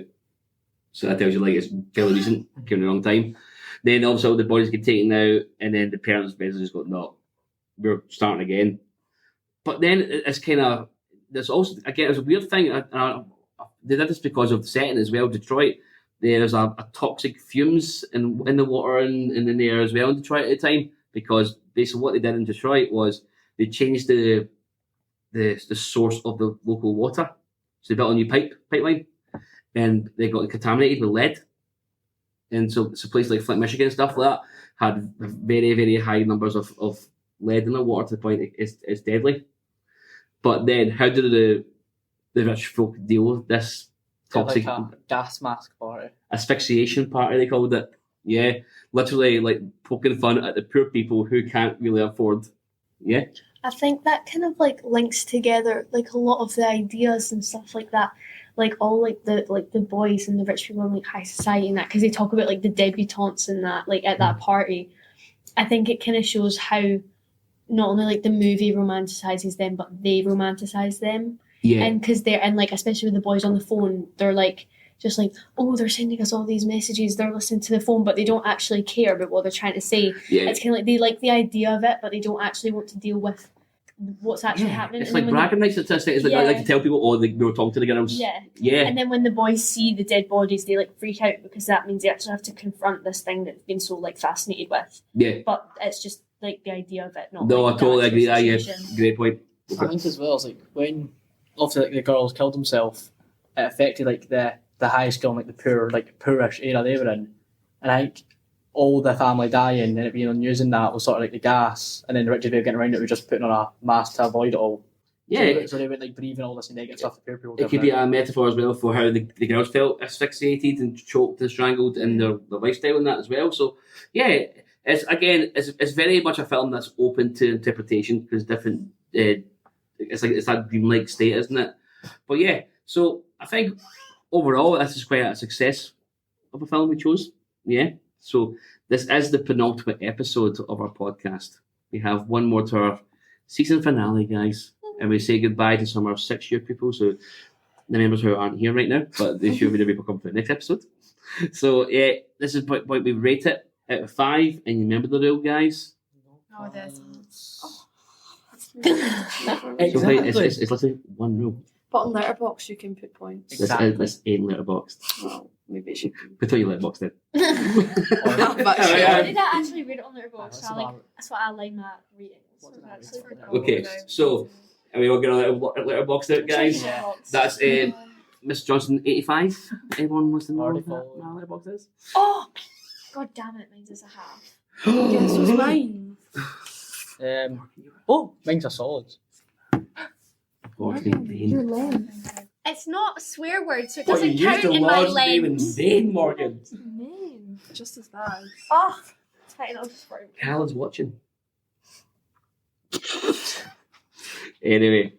so that tells you it's fairly recent, given a long time. Then also the bodies get taken out, and then the parents basically just go, "No, we're starting again." But then it's kind of there's also again it's a weird thing. They did this because of the setting as well, Detroit. there's a toxic fumes in the water and in the air as well in Detroit at the time, because basically what they did in Detroit was they changed the source of the local water. So they built a new pipeline, and they got contaminated with lead. And so places like Flint, Michigan and stuff like that had very, very high numbers of lead in the water to the point it's deadly. But then how do the rich folk deal with this toxic like a gas mask party? Asphyxiation party, they called it. Yeah, literally like poking fun at the poor people who can't really afford. Yeah. I think that kind of like links together like a lot of the ideas and stuff like that, like all like the boys and the rich people in like high society and that, because they talk about like the debutantes and that like at that party. I think it kind of shows how not only like the movie romanticizes them, but they romanticize them. Yeah. And because they're, and like especially with the boys on the phone, they're like just like, oh, they're sending us all these messages, they're listening to the phone, but they don't actually care about what they're trying to say. Yeah. It's kind of like they like the idea of it, but they don't actually want to deal with what's actually happening. It's And like then when bragging rights. It's like I like to tell people, they were talking to the girls. Yeah. Yeah. And then when the boys see the dead bodies, they like freak out because that means they actually have to confront this thing that they've been so like fascinated with. Yeah. But it's just like the idea of it, not No, like, I totally the agree. actual Yeah, situation. great point. I think as well, it's like when obviously like the girls killed themselves, it affected like the high school and like the poorish era they were in. And I think all the family dying and it being on news and that was sort of like the gas, and then the richer way of getting around it was just putting on a mask to avoid it all. Yeah. So they went like breathing all this negative stuff that poor people It could be a metaphor as well for how the girls felt asphyxiated and choked and strangled in their lifestyle and that as well. So yeah, it's very much a film that's open to interpretation because different. It's that dreamlike state, isn't it? But yeah, so I think overall this is quite a success of a film we chose. Yeah. So this is the penultimate episode of our podcast. We have one more to our season finale, guys. And we say goodbye to some of our 6-year people, so the members who aren't here right now, but they should be the people come for the next episode. So yeah, this is what we rate it out of 5, and you remember the rule, guys. Oh, there's. Exactly. So it's literally one rule. But on Letterboxd you can put points. Exactly. This ain't letterboxed. Well, maybe it should be. Put on your letterboxd then. But I did actually read it on Letterboxd. That's So that's what I like my ratings. What did I rate Actually, it for? Okay, so are we all going to letterboxd out, guys? Yeah. That's Miss Johnson 85. Anyone wants to know Already what that followed. my letterboxd is? Oh, god damn it! Mine's is a half. Guess what's mine? Mine's a solid. Your lens. It's not a swear word, so it What, you doesn't used count the in my Lord's name in lens. vain, Morgan. Name. Just as bad. Oh, title for Callan's watching. Anyway,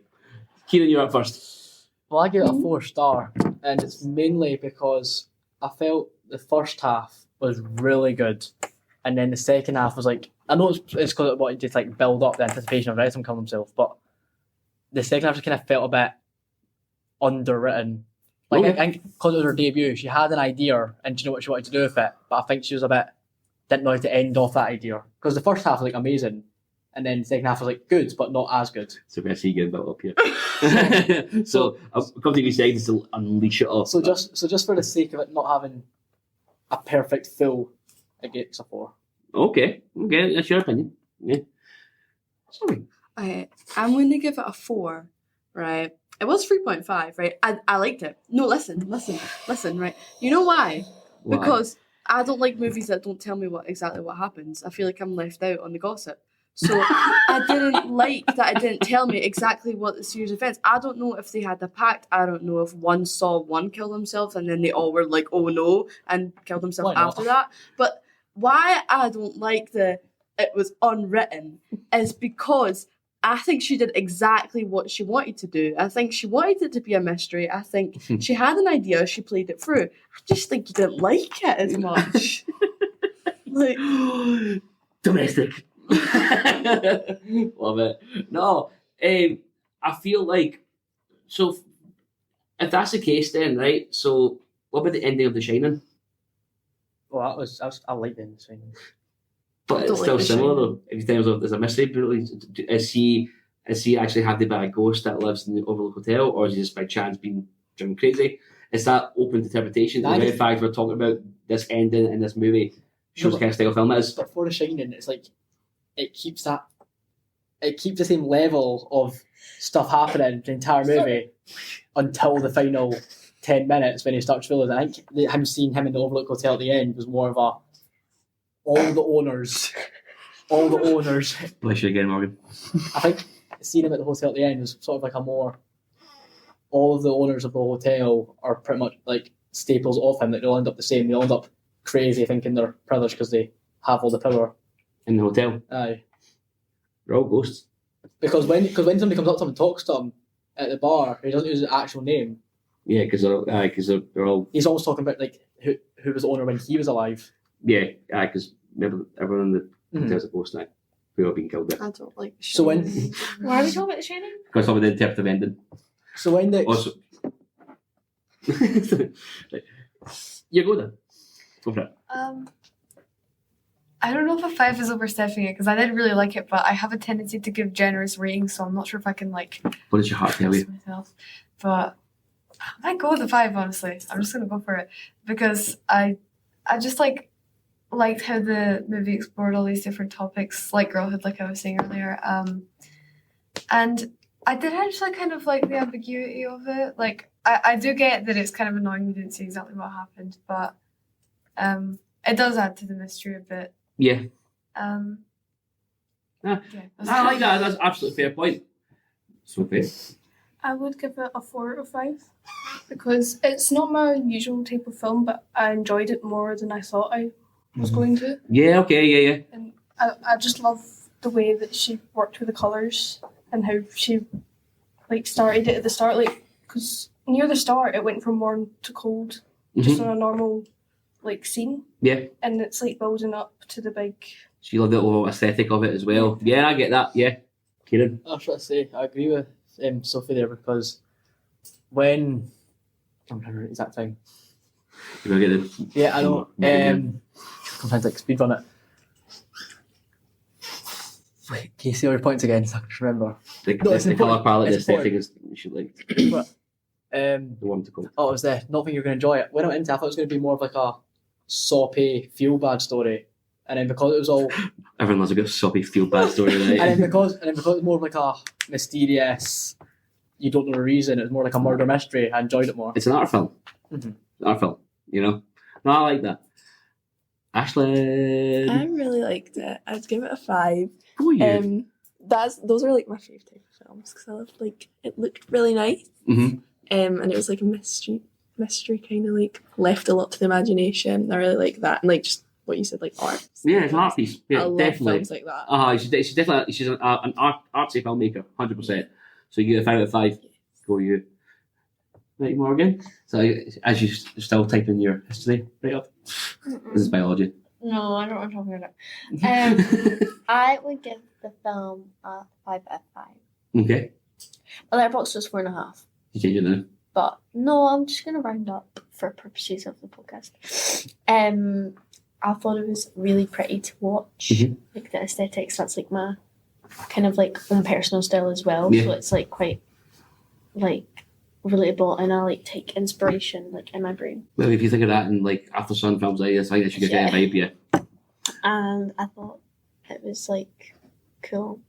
Kieran, you're up first. Well, I give it a 4-star, and it's mainly because I felt the first half was really good, and then the second half was like, I know it's because it wanted to like build up the anticipation of Wrexham killing himself, but the second half just kind of felt a bit underwritten. Like Okay. I think because it was her debut, she had an idea and she knew what she wanted to do with it, but I think she was didn't know how to end off that idea, because the first half was like amazing, and then the second half was like good but not as good. So we see getting built up here. So I'll come to you seconds to unleash it off. So just for the sake of it not having a perfect full, it gets a 4. Okay, that's your opinion. Yeah. Sorry. I'm going to give it a 4, right? It was 3.5, right? I liked it. No, listen, right? You know why? Why? Because I don't like movies that don't tell me exactly what happens. I feel like I'm left out on the gossip. So I didn't like that it didn't tell me exactly what the series of events. I don't know if they had a pact. I don't know if one saw one kill themselves and then they all were like, oh no, and killed themselves Why not? after that. But why I don't like it was unwritten is because I think she did exactly what she wanted to do. I think she wanted it to be a mystery. I think she had an idea, she played it through. I just think you didn't like it as much. Like, Domestic. Love it. No, I feel like, so if that's the case then, right, so what about the ending of The Shining? Well, I like the insane. But Don't it's like still The similar Shining. though. In terms of there's a mystery, is he actually haunted by a ghost that lives in the Overlook Hotel, or is he just by chance being driven crazy? It's that open to interpretation. The I very just- fact we're talking about this ending in this movie shows No, what kind of style of film it is. But for The Shining, it's like it keeps the same level of stuff happening the entire movie until the final 10 minutes when he starts feeling. I think him seeing him in the Overlook Hotel at the end was more of a all the owners. Bless you again, Morgan. I think seeing him at the hotel at the end was sort of like a more. All of the owners of the hotel are pretty much like staples of him. That they'll end up the same. They'll end up crazy thinking they're privileged because they have all the power. In the hotel. Aye. They're all ghosts. Because when somebody comes up to him and talks to him at the bar, he doesn't use his actual name. Yeah, because they're all. He's always talking about like who was the owner when he was alive. Yeah, because remember everyone in the Mhm. hotel's a ghost now. We've all been killed there. I don't like. So when Why are we talking about The Shining? Because of the interpretive ending. the Also. You go then. Go for it. I don't know if a 5 is overstepping it because I did really like it, but I have a tendency to give generous ratings, so I'm not sure if I can like What does your heart tell you? myself. But I might go with a 5. Honestly, I'm just gonna go for it because I just liked how the movie explored all these different topics, like girlhood, like I was saying earlier. And I did actually kind of like the ambiguity of it. Like I do get that it's kind of annoying we didn't see exactly what happened, but it does add to the mystery a bit. Yeah. Yeah, I like that. That's absolutely fair point. So fair. I would give it a 4 out of 5 because it's not my usual type of film, but I enjoyed it more than I thought I was going to. Yeah, okay, yeah. And I just love the way that she worked with the colours and how she like started it at the start, like because near the start it went from warm to cold, just Mhm. on a normal like scene, Yeah. and it's like building up to the big. So you love the overall aesthetic of it as well. Yeah, I get that. Yeah. Kieran. That's what I say. I agree with Sophie there because when I'm trying to remember the exact time. You're going to get the. Yeah, I know. I'm trying to like speed run it. Wait, can you see all your points again? So I can just remember. No, it's The colour important. palette, the It's important. aesthetic is you should like The one to go. Oh, it was there. Not think you're going to enjoy it. When I went into it, I thought it was going to be more of like a soppy, feel-bad story. And then because it was all... Everyone loves a good soppy feel bad story, and right? then because it was more of like a mysterious, you don't know the reason, it was more like a murder mystery, I enjoyed it more. It's an art film. Mhm. An art film, you know? No, I like that. Ashley. I really liked it. I'd give it a 5. Who are you? Those are like my favourite type of films because I loved like it looked really nice. Mm-hmm. And it was like a mystery kind of like left a lot to the imagination. I really like that, and like just what you said, like art. Yeah, it's an art piece. Yeah, I love definitely. films like that. She's definitely she's an artsy filmmaker, 100%. So you get a 5 out of 5. Go you. Right, Morgan. So as you still type in your history right up. This is biology. No, I don't want to talk about it. I would give the film a 5 out of 5. Okay. Well, Letterboxd was 4.5. You change it now. But no, I'm just gonna round up for purposes of the podcast. I thought it was really pretty to watch. Mhm. Like the aesthetics, that's like my kind of like own personal style as well. Yeah. So it's like quite like relatable, and I like take inspiration like in my brain. Well, if you think of that in like After Sun films, like this, I think that should get Yeah. that vibe, yeah. And I thought it was like cool.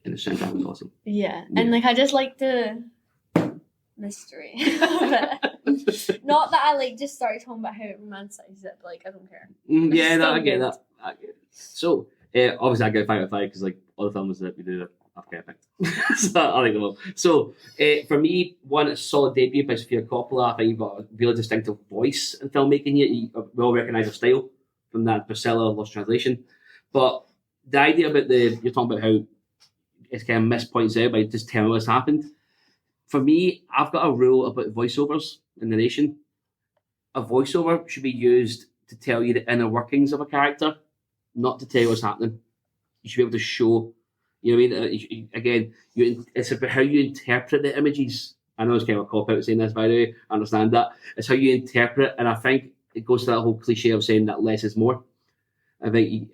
And the soundtrack was awesome. Yeah. Yeah. And like I just like the mystery of it. Not that I like just started talking about how it romanticizes it, but like I don't care. Yeah, no, I Still get good. that. I get it. So, obviously, I get 5 out of 5 because like all the films that we do are perfect. So I like them all. So, for me, one, it's a solid debut by Sofia Coppola. I think you've got a really distinctive voice in filmmaking here. You will recognise her style from that Priscilla Lost Translation. But the idea about you're talking about how it's kind of missed points out by just telling what's happened. For me, I've got a rule about voiceovers in narration. A voiceover should be used to tell you the inner workings of a character, not to tell you what's happening. You should be able to show, you know what I mean? Again, it's about how you interpret the images. I know it's kind of a cop-out saying this, by the way. I understand that. It's how you interpret, and I think it goes to that whole cliche of saying that less is more. I think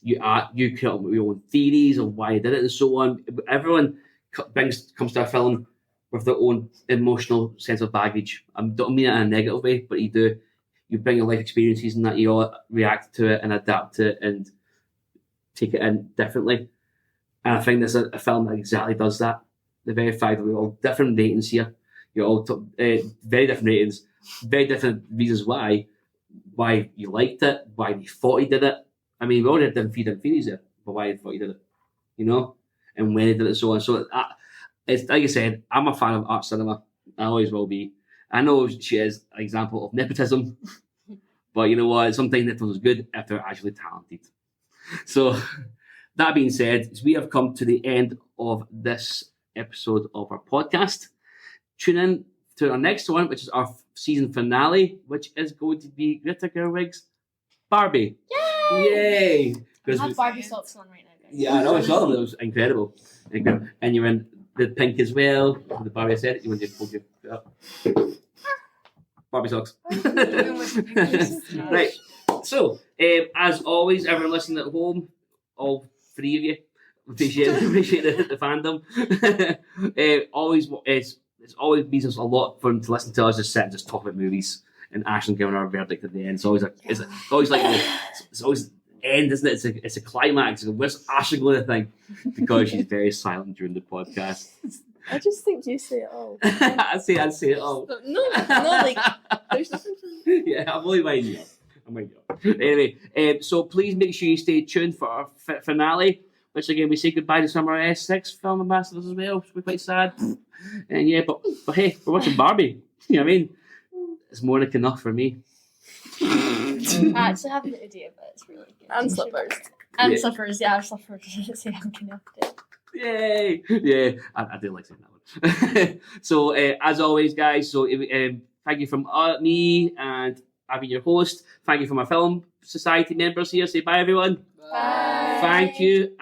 you create up your own theories of why I did it and so on. Everyone comes to a film with their own emotional sense of baggage. I don't mean it in a negative way, but you do. You bring your life experiences and that you all react to it and adapt to it and take it in differently. And I think there's a film that exactly does that. The very fact that we're all different ratings here. You're all very different ratings, very different reasons why you liked it, why you thought you did it. I mean, we all had different theories there, but why you thought you did it, you know, and when you did it, so on. So it's like I said, I'm a fan of art cinema. I always will be. I know she is an example of nepotism, but you know what? Sometimes nepotism is good if they're actually talented. So that being said, we have come to the end of this episode of our podcast. Tune in to our next one, which is our season finale, which is going to be Greta Gerwig's Barbie. Yay! I have Barbie socks on right now, guys. Yeah, I know, I saw them. It was incredible. And you're in the pink as well. The Barbie, I said it. You want to hold your up. Barbie socks. Right. So, as always, everyone listening at home, all three of you, appreciate the fandom. It's always means us a lot for them to listen to us just sit and just talk about movies and actually giving our verdict at the end. It's always end, isn't it? It's a climax. Where's Ashley going to think? Because she's very silent during the podcast. I just think you say it all. I'd say it all. No, like there's nothing. Yeah, I'm only winding you up. Anyway, so please make sure you stay tuned for our finale, which again we say goodbye to some of our S6 film ambassadors as well, which we're quite sad. And yeah, but hey, we're watching Barbie. You know what I mean? It's more than enough for me. I actually have no idea, but it's really good. And slippers. And Yeah. slippers, yeah, slippers. Say I'm connected. Yay! Yeah, I do like saying that one. So as always, guys, so thank you from me and I've been your host. Thank you from my Film Society members here. Say bye, everyone. Bye. Thank you.